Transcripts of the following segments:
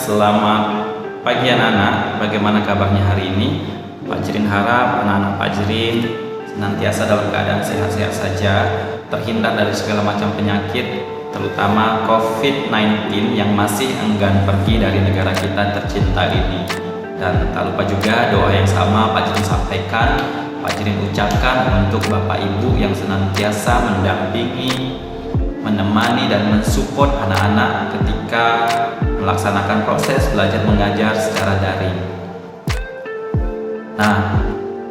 selamat pagi anak-anak. Bagaimana kabarnya hari ini? Pak Jirin harap anak-anak Pak Jirin senantiasa dalam keadaan sehat-sehat saja, terhindar dari segala macam penyakit, terutama COVID-19 yang masih enggan pergi dari negara kita tercinta ini. Dan tak lupa juga doa yang sama Pak Jirin sampaikan, Pak Jirin ucapkan untuk Bapak Ibu yang senantiasa mendampingi, menemani dan mensupport anak-anak ketika melaksanakan proses belajar mengajar secara daring. Nah,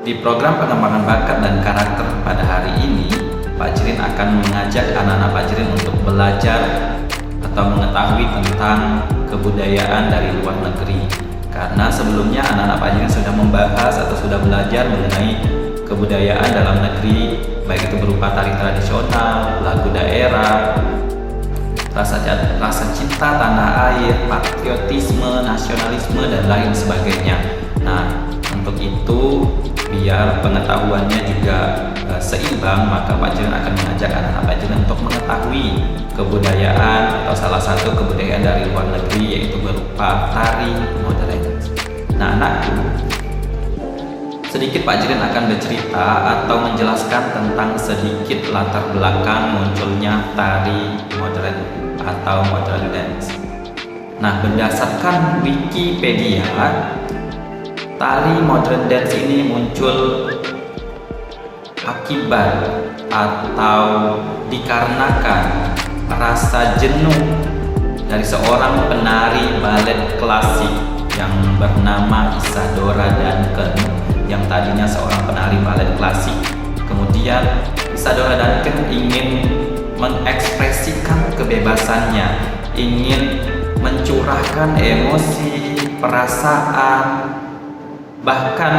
di program pengembangan bakat dan karakter pada hari ini, Pak Jirin akan mengajak anak-anak Pak Jirin untuk belajar atau mengetahui tentang kebudayaan dari luar negeri. Karena sebelumnya anak-anak Pak Jirin sudah membahas atau sudah belajar mengenai kebudayaan dalam negeri, baik itu berupa tari tradisional, lagu daerah, rasa cinta tanah air, patriotisme, nasionalisme, dan lain sebagainya. Nah, untuk itu biar pengetahuannya juga seimbang, maka Pak Jirin akan mengajak anak-anak Pak Jirin untuk mengetahui kebudayaan atau salah satu kebudayaan dari luar negeri, yaitu berupa tari modern. Nah, anakku, sedikit Pak Jirin akan bercerita atau menjelaskan tentang sedikit latar belakang munculnya tari modern atau modern dance. Nah, berdasarkan Wikipedia, tari modern dance ini muncul akibat atau dikarenakan rasa jenuh dari seorang penari balet klasik yang bernama Isadora Duncan, yang tadinya seorang penari balet klasik. Kemudian Isadora Duncan ingin mengekspresikan kebebasannya, ingin mencurahkan emosi, perasaan, bahkan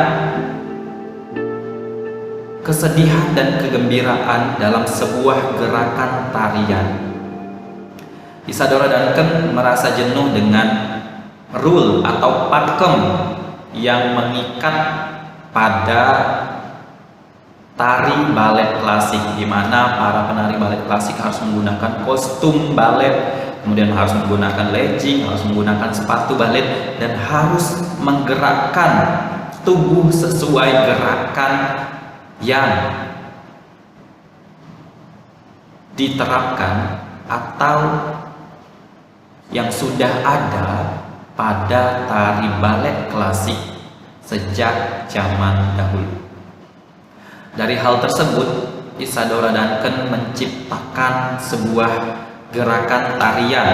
kesedihan dan kegembiraan dalam sebuah gerakan tarian. Isadora Duncan merasa jenuh dengan rule atau pakem yang mengikat pada tari balet klasik, di mana para penari balet klasik harus menggunakan kostum balet, kemudian harus menggunakan legging, harus menggunakan sepatu balet, dan harus menggerakkan tubuh sesuai gerakan yang diterapkan atau yang sudah ada pada tari balet klasik sejak zaman dahulu. Dari hal tersebut, Isadora Duncan menciptakan sebuah gerakan tarian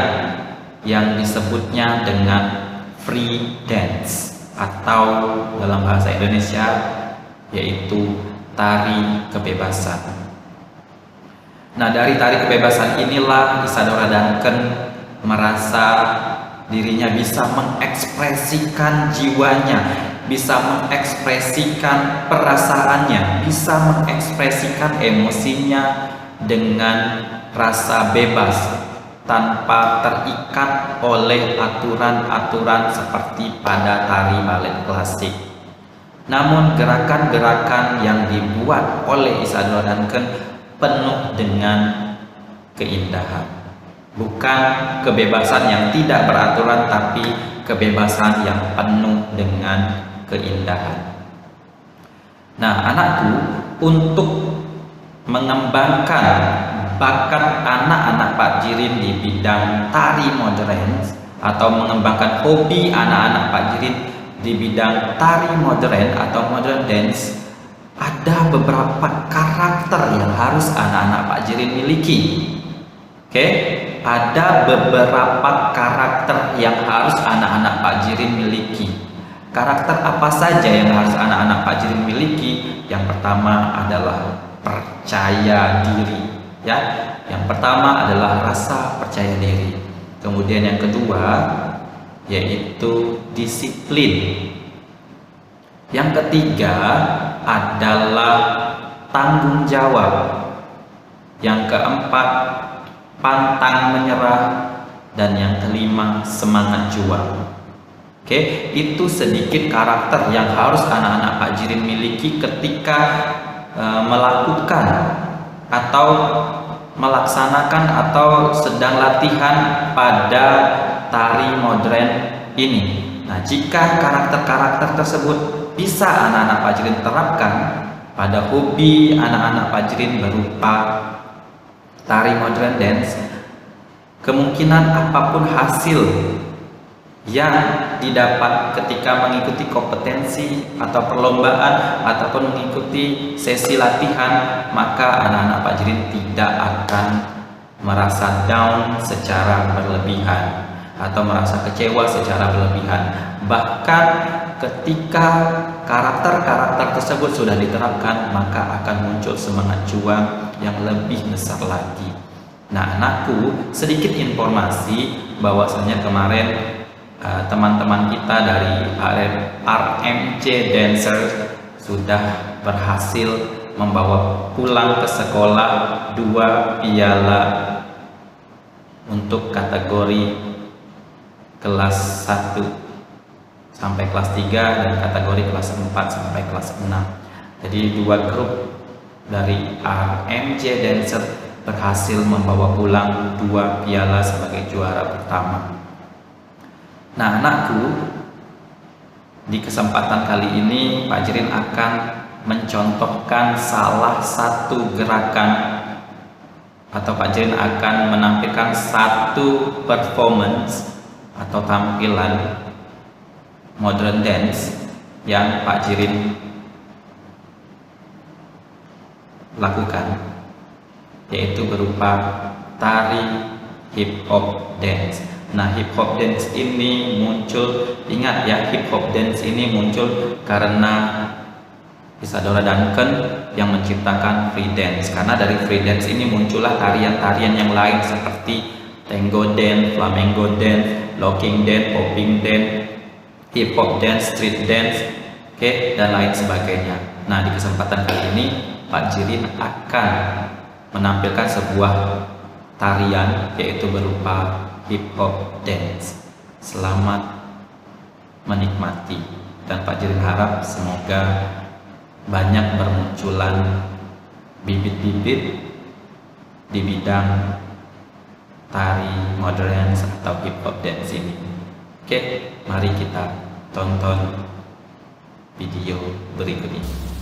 yang disebutnya dengan free dance, atau dalam bahasa Indonesia yaitu tari kebebasan. Nah, dari tari kebebasan inilah Isadora Duncan merasa dirinya bisa mengekspresikan jiwanya, bisa mengekspresikan perasaannya, bisa mengekspresikan emosinya dengan rasa bebas tanpa terikat oleh aturan-aturan seperti pada tari balet klasik. Namun gerakan-gerakan yang dibuat oleh Isadora Duncan penuh dengan keindahan. Bukan kebebasan yang tidak beraturan, tapi kebebasan yang penuh dengan keindahan. Nah, anakku, untuk mengembangkan bakat anak-anak Pak Jirin di bidang tari modern, atau mengembangkan hobi anak-anak Pak Jirin di bidang tari modern atau modern dance, ada beberapa karakter yang harus anak-anak Pak Jirin miliki. Oke? Ada beberapa karakter yang harus anak-anak Pak Jirin miliki. Karakter apa saja yang harus anak-anak Pak Jirin miliki? Yang pertama adalah percaya diri, ya. Yang pertama adalah rasa percaya diri. Kemudian yang kedua yaitu disiplin. Yang ketiga adalah tanggung jawab. Yang keempat pantang menyerah, dan yang kelima semangat juang. Oke, itu sedikit karakter yang harus anak-anak Pak Jirin miliki ketika melakukan atau melaksanakan atau sedang latihan pada tari modern ini. Nah, jika karakter-karakter tersebut bisa anak-anak Pak Jirin terapkan pada hobi anak-anak Pak Jirin berupa tari modern dance, kemungkinan apapun hasil yang didapat ketika mengikuti kompetensi atau perlombaan ataupun mengikuti sesi latihan, maka anak-anak Pak Jirin tidak akan merasa down secara berlebihan atau merasa kecewa secara berlebihan. Bahkan ketika karakter-karakter tersebut sudah diterapkan, maka akan muncul semangat juang yang lebih besar lagi. Nah, anakku, sedikit informasi bahwasanya kemarin teman-teman kita dari RMC Dancer sudah berhasil membawa pulang ke sekolah 2 piala untuk kategori kelas 1 sampai kelas 3 dan kategori kelas 4 sampai kelas 6. Jadi 2 grup dari RMC Dancer berhasil membawa pulang 2 piala sebagai juara pertama. Nah, anakku, di kesempatan kali ini Pak Jirin akan mencontohkan salah satu gerakan atau Pak Jirin akan menampilkan satu performance atau tampilan modern dance yang Pak Jirin lakukan, yaitu berupa tari hip hop dance. Nah, hip hop dance ini muncul, ingat ya, hip hop dance ini muncul karena Isadora Duncan yang menciptakan free dance. Karena dari free dance ini muncullah tarian-tarian yang lain seperti tango dance, flamenco dance, locking dance, popping dance, hip hop dance, street dance, dan lain sebagainya. Nah, di kesempatan kali ini Pak Jirin akan menampilkan sebuah tarian yaitu berupa hip hop dance. Selamat menikmati, dan Pak Jirin harap semoga banyak bermunculan bibit-bibit di bidang tari modern dance atau hip hop dance ini. Oke, mari kita tonton video berikut ini.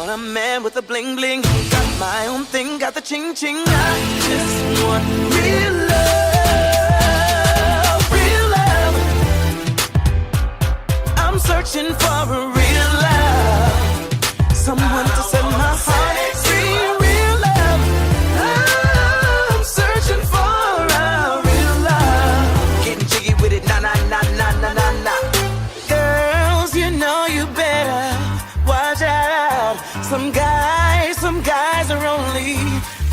A man with a bling bling, got my own thing, got the ching ching. I just want real love, real love. I'm searching for a real love, someone to set my heart free. Real love, I'm searching for a real love. Getting jiggy with it, na na na na na na na. Girls, you know you better watch out. Some guys are only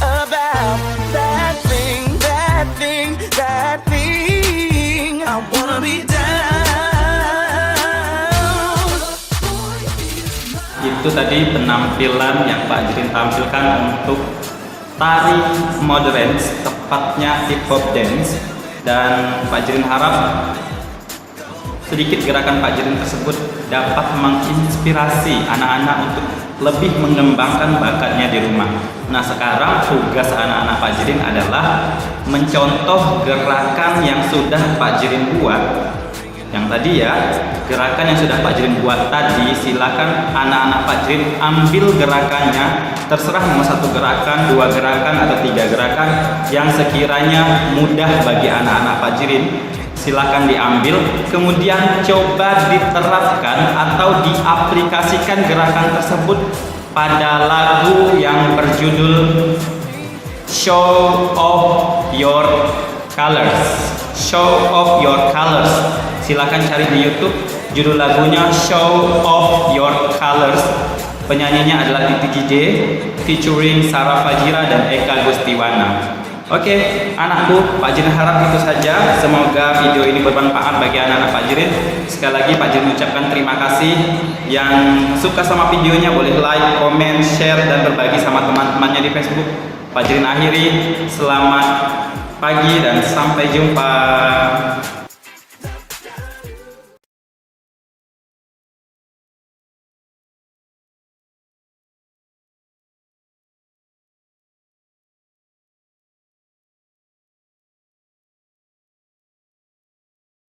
about that thing, that thing, that thing. I wanna be down. Itu tadi penampilan yang Pak Jirin tampilkan untuk tari modern dance, tepatnya hip hop dance. Dan Pak Jirin harap sedikit gerakan Pak Jirin tersebut dapat menginspirasi anak-anak untuk lebih mengembangkan bakatnya di rumah. Nah, sekarang tugas anak-anak Pak Jirin adalah mencontoh gerakan yang sudah Pak Jirin buat Yang tadi ya, gerakan yang sudah Pak Jirin buat tadi, silakan anak-anak Pak Jirin ambil gerakannya. Terserah mau 1 gerakan, 2 gerakan, atau 3 gerakan yang sekiranya mudah bagi anak-anak Pak Jirin. Silakan diambil, kemudian coba diterapkan atau diaplikasikan gerakan tersebut pada lagu yang berjudul Show Off Your Colors. Show Off Your Colors. Silakan cari di YouTube, judul lagunya Show Off Your Colors. Penyanyinya adalah Titi DJ featuring Sarah Fajira dan Eka Gustiwana. Oke, anakku, Pak Jirin harap itu saja. Semoga video ini bermanfaat bagi anak-anak Pak Jirin. Sekali lagi Pak Jirin ucapkan terima kasih. Yang suka sama videonya boleh like, komen, share, dan berbagi sama teman-temannya di Facebook. Pak Jirin akhiri, selamat pagi dan sampai jumpa.